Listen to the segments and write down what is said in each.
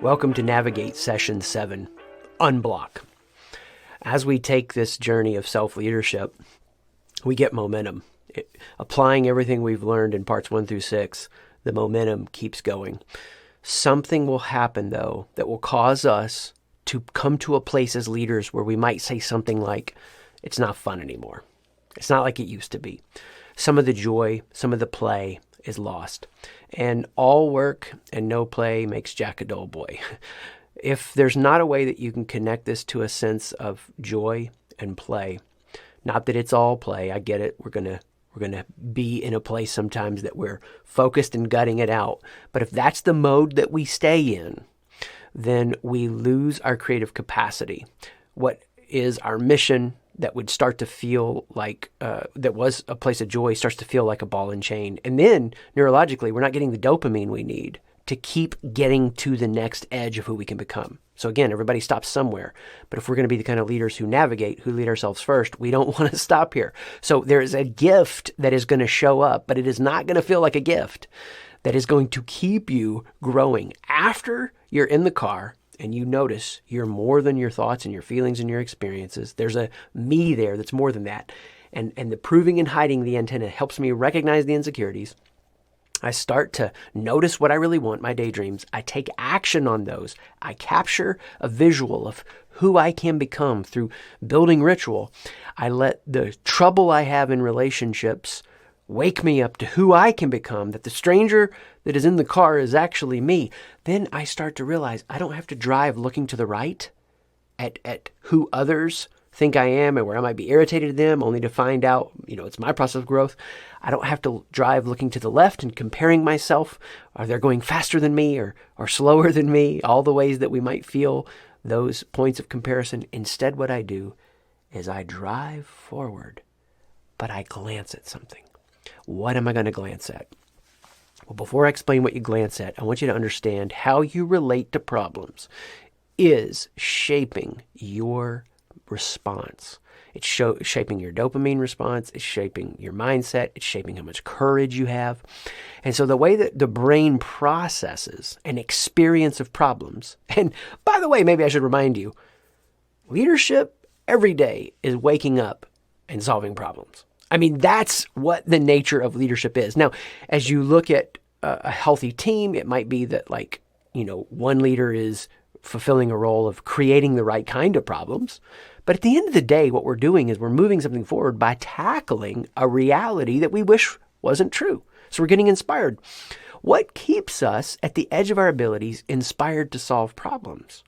Welcome to Navigate Session 7, Unblock. As we take this journey of self-leadership, we get momentum. Applying everything we've learned in parts 1 through 6, the momentum keeps going. Something will happen, though, that will cause us to come to a place as leaders where we might say something like, it's not fun anymore. It's not like it used to be. Some of the joy, some of the play is lost. And all work and no play makes Jack a dull boy. If there's not a way that you can connect this to a sense of joy and play, not that it's all play, I get it, we're gonna be in a place sometimes that we're focused and gutting it out. But if that's the mode that we stay in, then we lose our creative capacity. What is our mission that would start to feel like, that was a place of joy, starts to feel like a ball and chain. And then neurologically, we're not getting the dopamine we need to keep getting to the next edge of who we can become. So again, everybody stops somewhere. But if we're going to be the kind of leaders who navigate, who lead ourselves first, we don't want to stop here. So there is a gift that is going to show up, but it is not going to feel like a gift that is going to keep you growing. After you're in the car and you notice you're more than your thoughts and your feelings and your experiences, there's a me there that's more than that. And the proving and hiding the antenna helps me recognize the insecurities. I start to notice what I really want, my daydreams. I take action on those. I capture a visual of who I can become through building ritual. I let the trouble I have in relationships wake me up to who I can become, that the stranger that is in the car is actually me. Then I start to realize I don't have to drive looking to the right at who others think I am and where I might be irritated at them, only to find out, it's my process of growth. I don't have to drive looking to the left and comparing myself. Are they going faster than me or slower than me? All the ways that we might feel those points of comparison. Instead, what I do is I drive forward, but I glance at something. What am I going to glance at? Well, before I explain what you glance at, I want you to understand how you relate to problems is shaping your response. It's shaping your dopamine response. It's shaping your mindset. It's shaping how much courage you have. And so the way that the brain processes an experience of problems, and by the way, maybe I should remind you, leadership every day is waking up and solving problems. I mean, that's what the nature of leadership is. Now, as you look at a healthy team, it might be that one leader is fulfilling a role of creating the right kind of problems. But at the end of the day, what we're doing is we're moving something forward by tackling a reality that we wish wasn't true. So we're getting inspired. What keeps us at the edge of our abilities inspired to solve problems?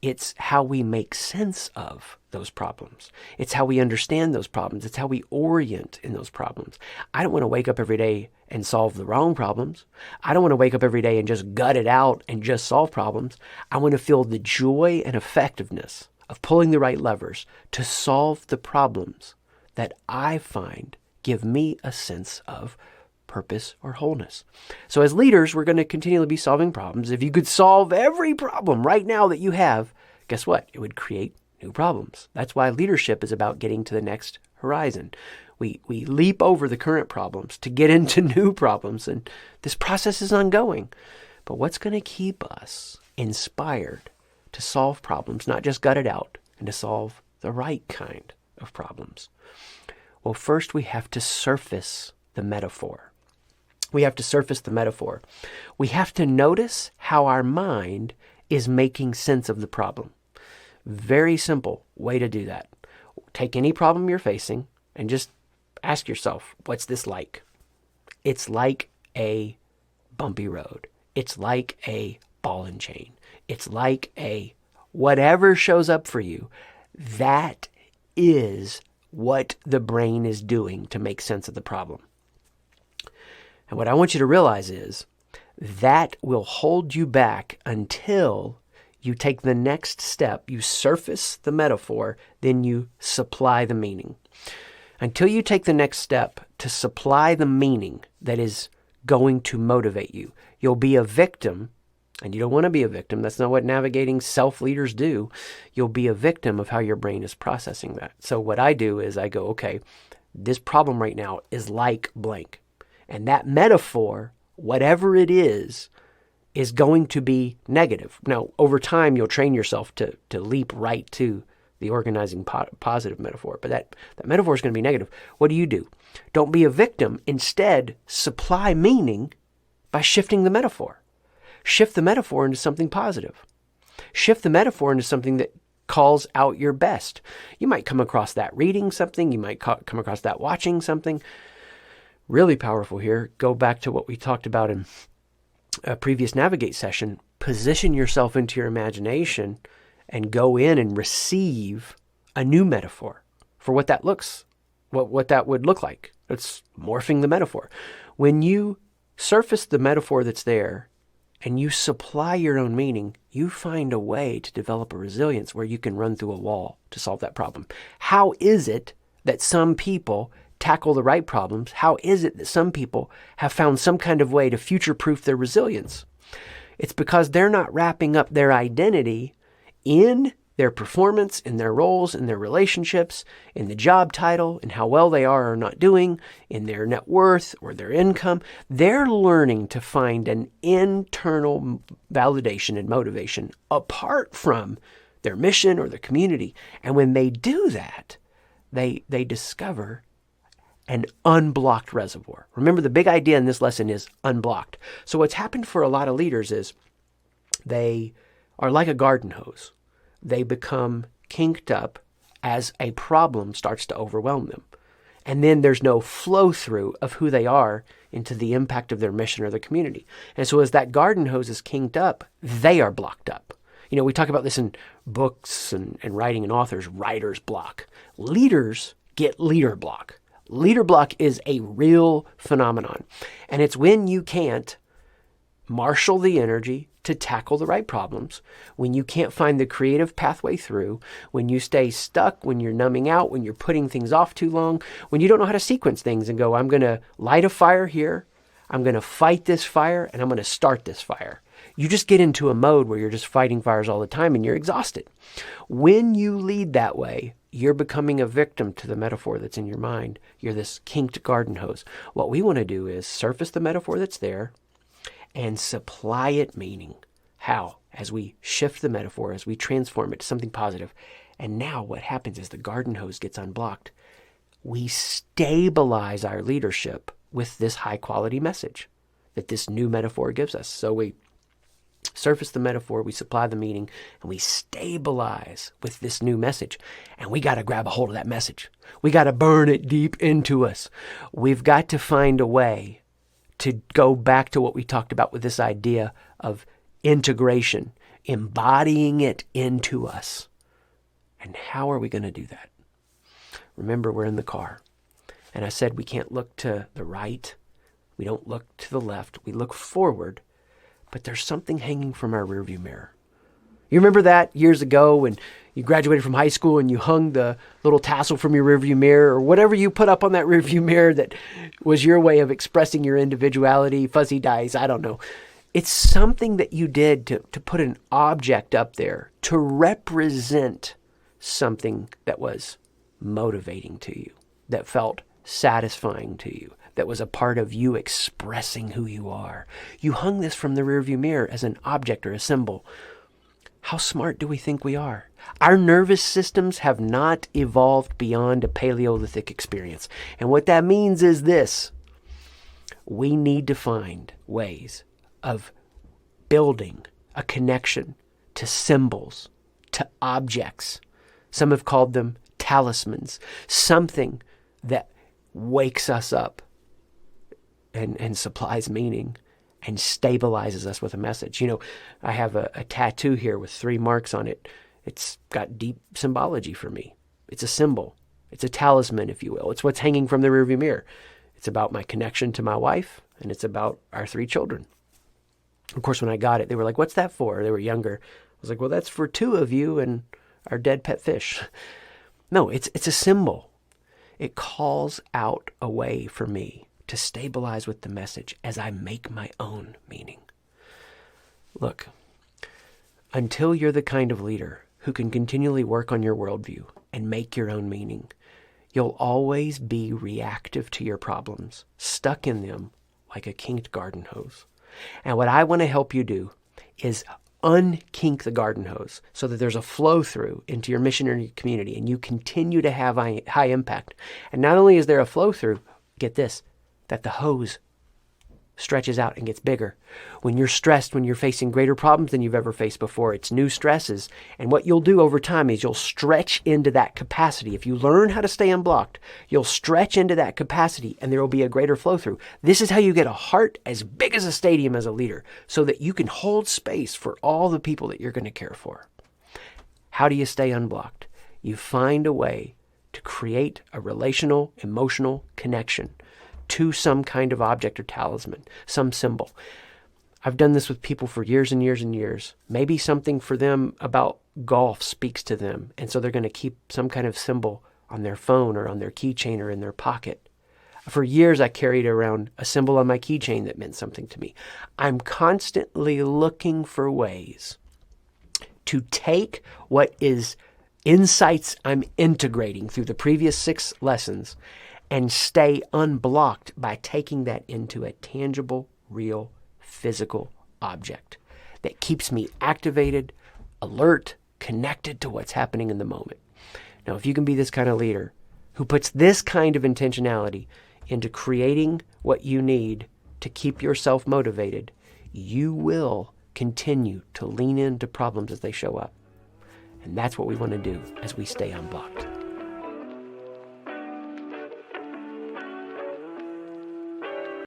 It's how we make sense of those problems. It's how we understand those problems. It's how we orient in those problems. I don't want to wake up every day and solve the wrong problems. I don't want to wake up every day and just gut it out and just solve problems. I want to feel the joy and effectiveness of pulling the right levers to solve the problems that I find give me a sense of purpose or wholeness. So as leaders, we're going to continually be solving problems. If you could solve every problem right now that you have, guess what? It would create new problems. That's why leadership is about getting to the next horizon. We leap over the current problems to get into new problems, and this process is ongoing. But what's going to keep us inspired to solve problems, not just gut it out, and to solve the right kind of problems? Well, first we have to surface the metaphor. We have to notice how our mind is making sense of the problem. Very simple way to do that. Take any problem you're facing and just ask yourself, what's this like? It's like a bumpy road. It's like a ball and chain. It's like a whatever shows up for you. That is what the brain is doing to make sense of the problem. And what I want you to realize is that will hold you back until you take the next step. You surface the metaphor, then you supply the meaning. Until you take the next step to supply the meaning that is going to motivate you, you'll be a victim. And you don't want to be a victim. That's not what navigating self-leaders do. You'll be a victim of how your brain is processing that. So what I do is I go, okay, this problem right now is like blank. And that metaphor, whatever it is is going to be negative. Now, over time, you'll train yourself to leap right to the organizing positive metaphor, but that metaphor is going to be negative. What do? Don't be a victim. Instead, supply meaning by shifting the metaphor. Shift the metaphor into something positive. Shift the metaphor into something that calls out your best. You might come across that reading something. You might come across that watching something. Really powerful here. Go back to what we talked about in a previous Navigate session. Position yourself into your imagination and go in and receive a new metaphor for what that what that would look like. It's morphing the metaphor. When you surface the metaphor that's there and you supply your own meaning, you find a way to develop a resilience where you can run through a wall to solve that problem. How is it that some people tackle the right problems? How is it that some people have found some kind of way to future-proof their resilience? It's because they're not wrapping up their identity in their performance, in their roles, in their relationships, in the job title, in how well they are or not doing, in their net worth or their income. They're learning to find an internal validation and motivation apart from their mission or their community. And when they do that, they discover an unblocked reservoir. Remember, the big idea in this lesson is unblocked. So what's happened for a lot of leaders is they are like a garden hose. They become kinked up as a problem starts to overwhelm them. And then there's no flow through of who they are into the impact of their mission or the community. And so as that garden hose is kinked up, they are blocked up. You know, we talk about this in books and writing and authors, writer's block. Leaders get leader block. Leader block is a real phenomenon. And it's when you can't marshal the energy to tackle the right problems, when you can't find the creative pathway through, when you stay stuck, when you're numbing out, when you're putting things off too long, when you don't know how to sequence things and go, I'm going to light a fire here, I'm going to fight this fire, and I'm going to start this fire. You just get into a mode where you're just fighting fires all the time and you're exhausted. When you lead that way, you're becoming a victim to the metaphor that's in your mind. You're this kinked garden hose. What we want to do is surface the metaphor that's there and supply it meaning. How? As we shift the metaphor, as we transform it to something positive. And now what happens is the garden hose gets unblocked. We stabilize our leadership with this high quality message that this new metaphor gives us. So we surface the metaphor, we supply the meaning, and we stabilize with this new message. And we got to grab a hold of that message. We got to burn it deep into us. We've got to find a way to go back to what we talked about with this idea of integration, embodying it into us. And how are we going to do that? Remember, we're in the car. And I said we can't look to the right. We don't look to the left. We look forward. But there's something hanging from our rearview mirror. You remember that years ago when you graduated from high school and you hung the little tassel from your rearview mirror or whatever you put up on that rearview mirror that was your way of expressing your individuality, fuzzy dice, I don't know. It's something that you did to put an object up there to represent something that was motivating to you, that felt satisfying to you, that was a part of you expressing who you are. You hung this from the rearview mirror as an object or a symbol. How smart do we think we are? Our nervous systems have not evolved beyond a Paleolithic experience. And what that means is this. We need to find ways of building a connection to symbols, to objects. Some have called them talismans, something that wakes us up and supplies meaning and stabilizes us with a message. You know, I have a tattoo here with 3 marks on it. It's got deep symbology for me. It's a symbol. It's a talisman, if you will. It's what's hanging from the rearview mirror. It's about my connection to my wife, and it's about our 3 children. Of course, when I got it, they were like, what's that for? They were younger. I was like, well, that's for 2 of you and our dead pet fish. No, it's a symbol. It calls out a way for me to stabilize with the message as I make my own meaning. Look, until you're the kind of leader who can continually work on your worldview and make your own meaning, you'll always be reactive to your problems, stuck in them like a kinked garden hose. And what I want to help you do is unkink the garden hose so that there's a flow through into your mission and your community, and you continue to have high impact. And not only is there a flow through, get this, that the hose stretches out and gets bigger. When you're stressed, when you're facing greater problems than you've ever faced before, it's new stresses. And what you'll do over time is you'll stretch into that capacity. If you learn how to stay unblocked, you'll stretch into that capacity and there will be a greater flow through. This is how you get a heart as big as a stadium as a leader so that you can hold space for all the people that you're going to care for. How do you stay unblocked? You find a way to create a relational, emotional connection to some kind of object or talisman, some symbol. I've done this with people for years and years and years. Maybe something for them about golf speaks to them, and so they're going to keep some kind of symbol on their phone or on their keychain or in their pocket. For years, I carried around a symbol on my keychain that meant something to me. I'm constantly looking for ways to take what is insights I'm integrating through the previous 6 lessons and stay unblocked by taking that into a tangible, real, physical object that keeps me activated, alert, connected to what's happening in the moment. Now, if you can be this kind of leader who puts this kind of intentionality into creating what you need to keep yourself motivated, you will continue to lean into problems as they show up. And that's what we want to do as we stay unblocked.